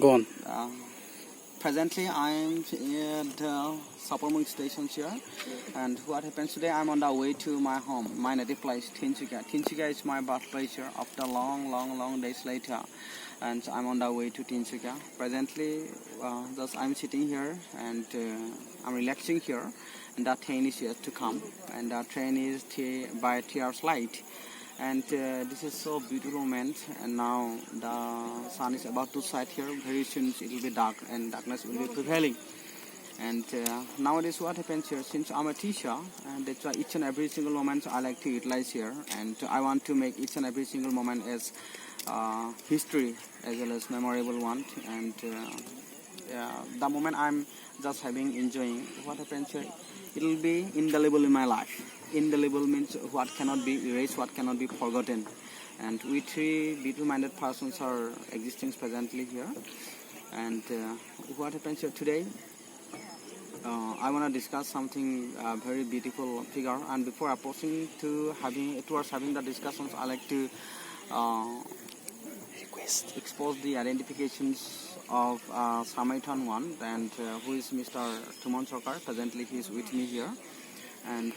Go on. Presently, I'm at Sapamung station here, and what happens today? I'm on the way to my home, my native place, Tinsukia. Tinsukia is my birthplace here. After long days later, and I'm on the way to Tinsukia. Presently, just I'm sitting here and I'm relaxing here, and the train is yet to come, and the train is by 3 hours late. And this is so beautiful moment, and now the sun is about to set here. Very soon it will be dark and darkness will be prevailing. And nowadays what happens here, since I'm a teacher, and that's why each and every single moment I like to utilize here, and I want to make each and every single moment as history as well as memorable one. And the moment I'm just enjoying what happens here, it will be indelible in my life. Indelible means what cannot be erased, what cannot be forgotten. And we three beautiful-minded persons are existing presently here. And what happens here today, I want to discuss something very beautiful figure. And before approaching towards having the discussions, I like to expose the identifications of Samaitan one, and who is Mr. Tuman Sarkar. Presently he is with me here. And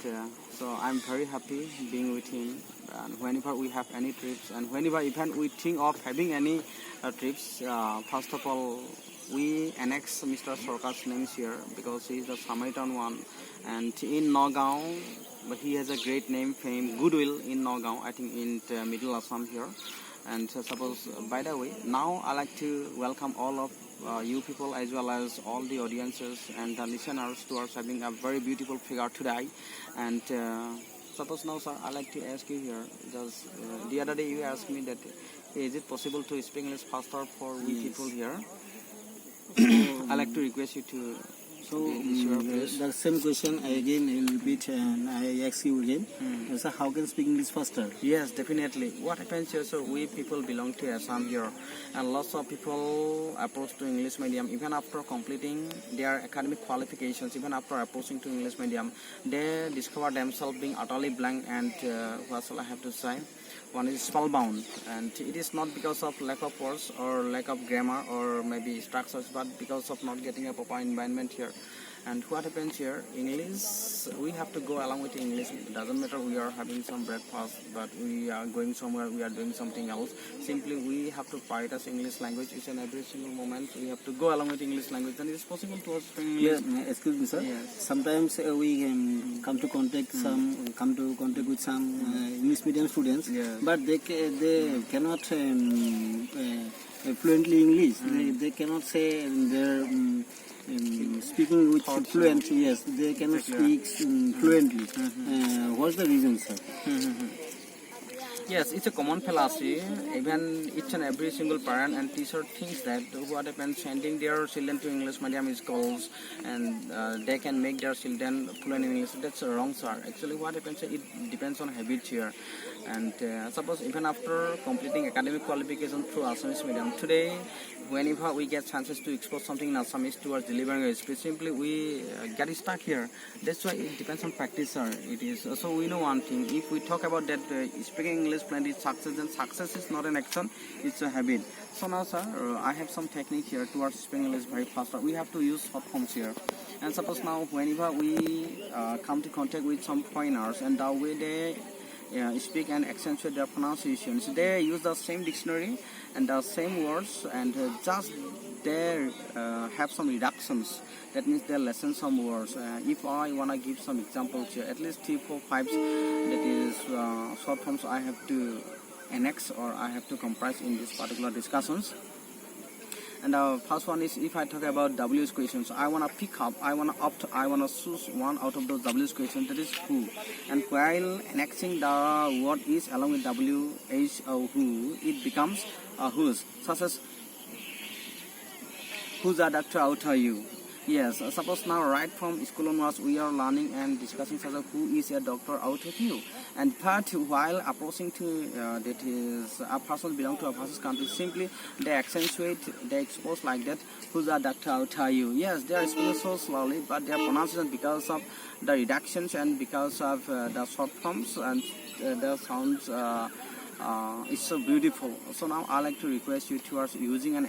so I'm very happy being with him, and whenever we have any trips, and whenever even we think of having any trips, first of all we annex Mr. Sarkar's names here, because he is the Samaritan one, and in Nagaon, but he has a great name, fame, goodwill in Nagaon, I think in Middle Assam here. And suppose, by the way, now I like to welcome all of you people as well as all the audiences and the listeners to us having a very beautiful figure today. And suppose now, sir, I like to ask you here, just the other day you asked me that is it possible to speak English faster for we people here? I like to request you to. So the same question again I will repeat, and I ask you again. So how can speak English faster? Yes, definitely. What happens here, so we people belong to Assam here, and lots of people approach to English medium even after completing their academic qualifications, even after approaching to English medium, they discover themselves being utterly blank, and what shall I have to say? One is spellbound, and it is not because of lack of words or lack of grammar or maybe structures, but because of not getting a proper environment here. And what happens here, English, we have to go along with English. It doesn't matter we are having some breakfast, but we are going somewhere, we are doing something else. Simply we have to prioritize English language each and every single moment. We have to go along with English language, and it is possible to us speak English. Yeah, excuse me, sir. Yes. Sometimes we come to contact with some English medium students, Yes. but they cannot fluently English. They cannot say their speaking with fluent. Yes, they cannot speak fluently. What's the reason, sir? Yes, it's a common fallacy. Even each and every single parent and teacher thinks that what happens sending their children to English medium schools, and they can make their children fluent in English. That's wrong, sir. Actually, what happens, it depends on habits here. And suppose even after completing academic qualification through Assamese medium, today whenever we get chances to expose something in Assamese towards delivering a speech, simply we get stuck here. That's why it depends on practice, sir. It is so we know one thing. If we talk about that speaking English fluent is success, then success is not an action; it's a habit. So now, sir, I have some technique here towards speaking English very faster. We have to use short forms here. And suppose now, whenever we come to contact with some foreigners, and the way they speak and accentuate their pronunciations, they use the same dictionary and the same words, and just they have some reductions. That means they lessen some words. If I want to give some examples here, at least 3, 4, 5, that is short forms I have to annex or I have to comprise in this particular discussions. And the first one is, if I talk about W's questions, I want to pick up, I want to choose one out of those W's questions, that is who. And while annexing the word is along with W, H, or who, it becomes whose, such as who's a doctor out are you. Yes, suppose now right from school onwards we are learning and discussing such as who is a doctor out of you. And but while approaching to that is a person belong to a person's country, simply they accentuate, they expose like that, who's a doctor out are you. Yes, they are speaking so slowly, but their pronunciation because of the reductions and because of the short forms, and the sounds It's so beautiful. So now I like to request you towards using and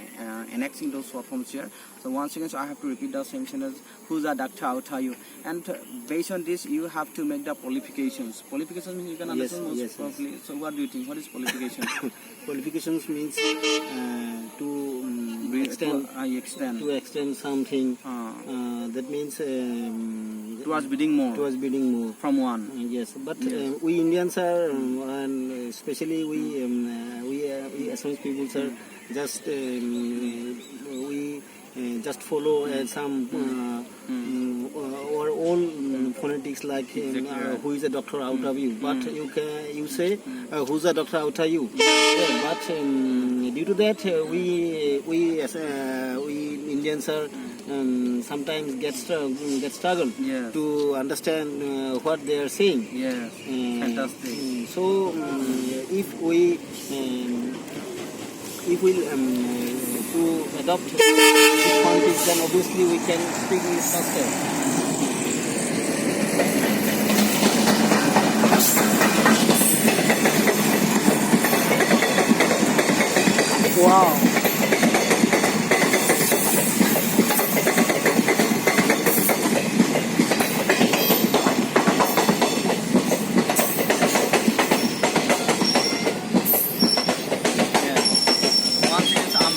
annexing those short forms here. So once again, so I have to repeat the same sentence. Who's a doctor? How are you? And based on this, you have to make the qualifications. Qualifications means you can understand most properly. So what do you think? What is qualification? Qualifications means to extend something. That means Towards bidding more. From one. Yes, but we Indians are, and especially we Assamese people are just we just follow some our own phonetics like who is a doctor out of you, but you say who's a doctor out of you. But due to that we Indians are sometimes get struggle to understand what they are saying. Yes, fantastic. So if we to adopt this phonetics, then obviously we can speak English faster. Wow.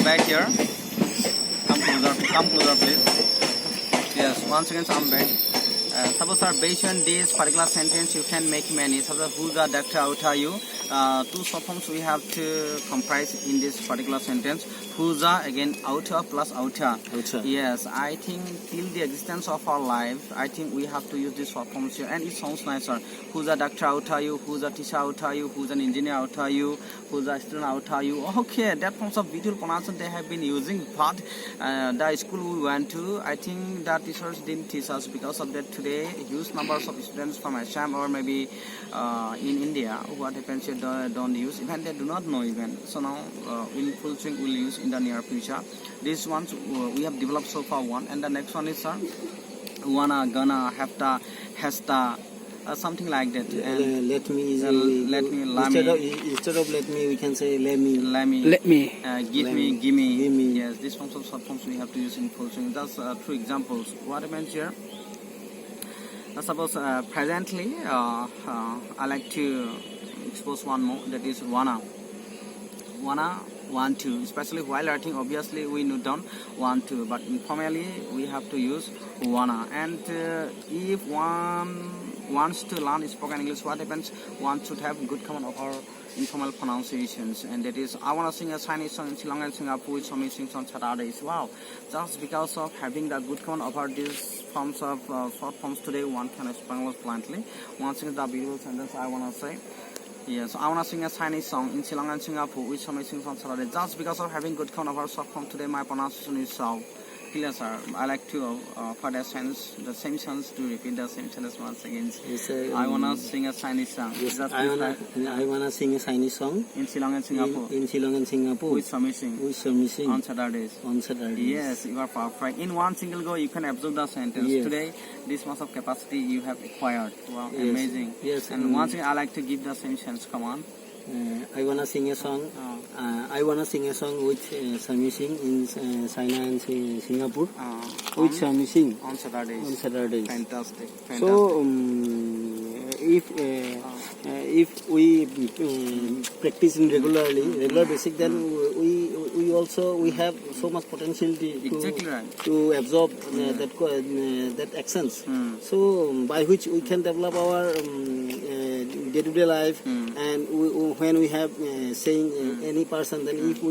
Back here. Come closer, please. Yes, once again, I'm back. Suppose our based on this particular sentence, you can make many. Suppose who's the doctor? Out are you? Two short forms we have to comprise in this particular sentence. Who's the again outer plus outer. Yes, I think till the existence of our life, I think we have to use these short forms here, and it sounds nicer. Who's a doctor? Out are you? Who's a teacher? Out are you? Who's an engineer? Out are you? Who's a student? Out are you? Okay, that forms of beautiful pronunciation they have been using, but the school we went to, I think the teachers didn't teach us. Because of that, today huge numbers of students from Assam or maybe in India, what happens here don't use, even they do not know even. So now in full swing we'll use in the near future. These ones we have developed so far one, and the next one is wanna, gonna, have to, has to, something like that. Let me, instead of let me, we can say let me, give me. Yes, these forms of short forms we have to use in full swing. That's two examples. What happens here? Suppose presently I like to expose one more, that is wanna, want to. Especially while writing, obviously we note down want to, but informally we have to use wanna. And if one wants to learn spoken English, what happens? One should have good command of our informal pronunciations, and that is I wanna sing a Chinese song in Sri Lanka and Singapore, which somebody sings on Saturdays. Wow, just because of having the good command of our these forms of short forms today, one can speak English bluntly. One sings the beautiful sentence I wanna say. Yes, I wanna sing a Chinese song in Sri Lanka and Singapore, which somebody sings on Saturday. Just because of having good command of our short form today, my pronunciation is so clear, sir. I like to for the sense, the same sense, to repeat the same sentence once again. Yes, I wanna sing a Chinese song. Yes, I wanna sing a Chinese song in Sri Lanka and Singapore. In Sri Lanka and Singapore. Which somebody sing on Saturdays. Yes, you are perfect. In one single go, you can absorb the sentence. Yes. Today, this much of capacity you have acquired. Wow, yes. Amazing. Yes. And once again, I like to give the same chance. Come on. I wanna sing a song. I wanna sing a song which Sami sing in China and Singapore. Which Sami sing on Saturdays. Fantastic. So if we practice in regular basis, then we have so much potential to absorb that accents. So by which we can develop our day-to-day life, and when we have saying any person, then if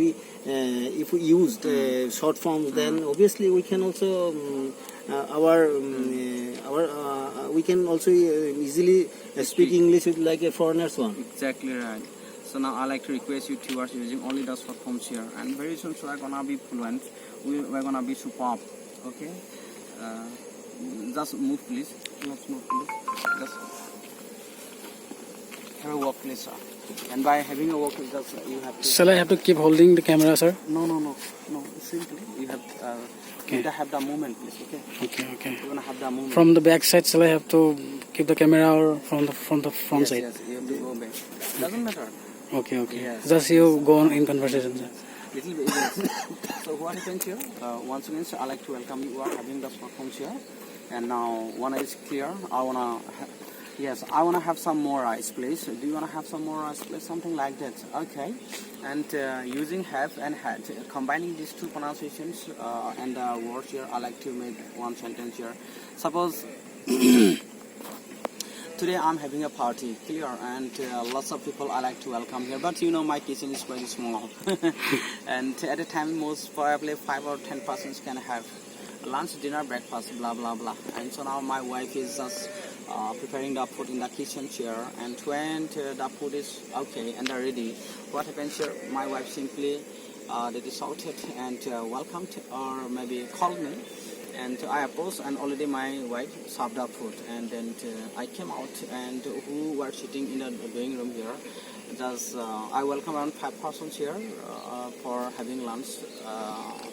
we used short forms, then obviously we can also we can also easily speak English with like a foreigner's one. Exactly right. So now I like to request you towards using only the short forms here, and very soon so we're gonna be fluent. We're gonna be superb. Okay. Just move, please. Just move, please. Just have a walk, please, sir. And by having a walk, just you have to. Shall I have to keep holding the camera, sir? No. Simply, you have to have the movement, please. Okay. You're gonna have the movement. From the back side, shall I have to keep the camera, or from the front Yes, side? Yes, you have to go back. Doesn't matter. Okay, okay. Yes. Just you go on in conversation, sir. Little bit. Yes. So what happens here? Once again, I like to welcome you. You are having the smartphones here, and now one is clear. I wanna, yes, I wanna have some more rice, please. Do you wanna have some more rice, please? Something like that. Okay. And using have and had, combining these two pronunciations and words here, I like to make one sentence here. Suppose. Today I'm having a party, clear, and lots of people I like to welcome here. But you know my kitchen is very small, and at a time most probably 5 or 10 persons can have lunch, dinner, breakfast, blah blah blah. And so now my wife is just preparing the food in the kitchen chair, and when the food is okay and ready, what happens here? My wife simply that is shouted and welcomed or maybe called me. And I approached, and already my wife served up food. And then I came out, and who were sitting in the drawing room here, just I welcome around 5 persons here for having lunch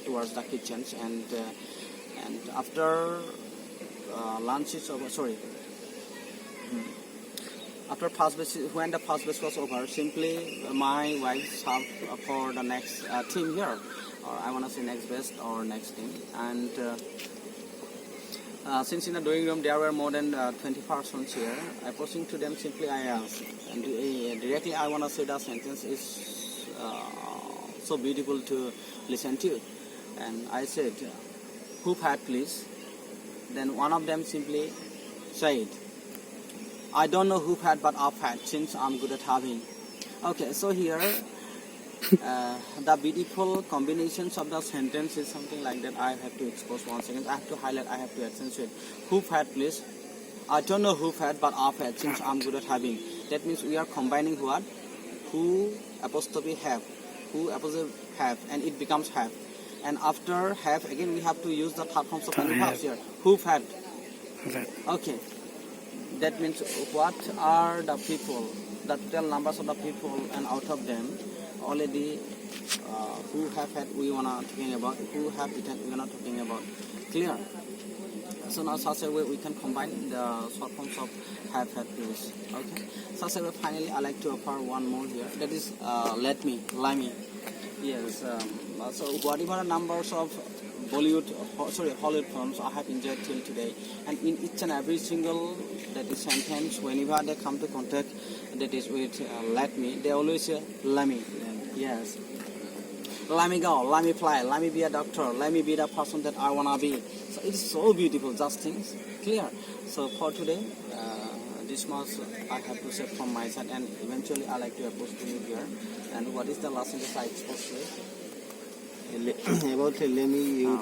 towards the kitchens. And after lunch is over, sorry. After first base, when the first base was over, simply my wife served for the next team here. Or I want to say next best or next team. And since in the drawing room there were more than 20 persons here, approaching to them simply I asked, and directly I want to say the sentence is so beautiful to listen to. And I said, "Hoop hat, please." Then one of them simply said, "I don't know hoop hat, but up hat, since I'm good at having." Okay, so here. The beautiful combinations of the sentence is something like that. I have to expose once again. I have to highlight, I have to accentuate. Hoop hat, please. I don't know hoop hat, but up hat, since I'm good at having. That means we are combining what? Who apostrophe have. Who apostrophe have, and it becomes have. And after have, again we have to use the third forms of verbs here. Hoop hat. Okay. That means what are the people, the total numbers of the people, and out of them, already who have had we wanna talking about, who have eaten we are not talking about. Clear? So now such a way we can combine the short forms of have had, please. Okay. Such a way finally I like to offer one more here. That is let me. Yes. So whatever numbers of Hollywood films I have enjoyed till today, and in each and every single that is sentence, whenever they come to contact that is with let me, they always say let me. Yes. Let me go, let me fly, let me be a doctor, let me be the person that I wanna be. So it's so beautiful, just things. Clear? So for today, this much I have to say from my side, and eventually I like to approach to you here. And what is the last sentence I exposed to? About let me, you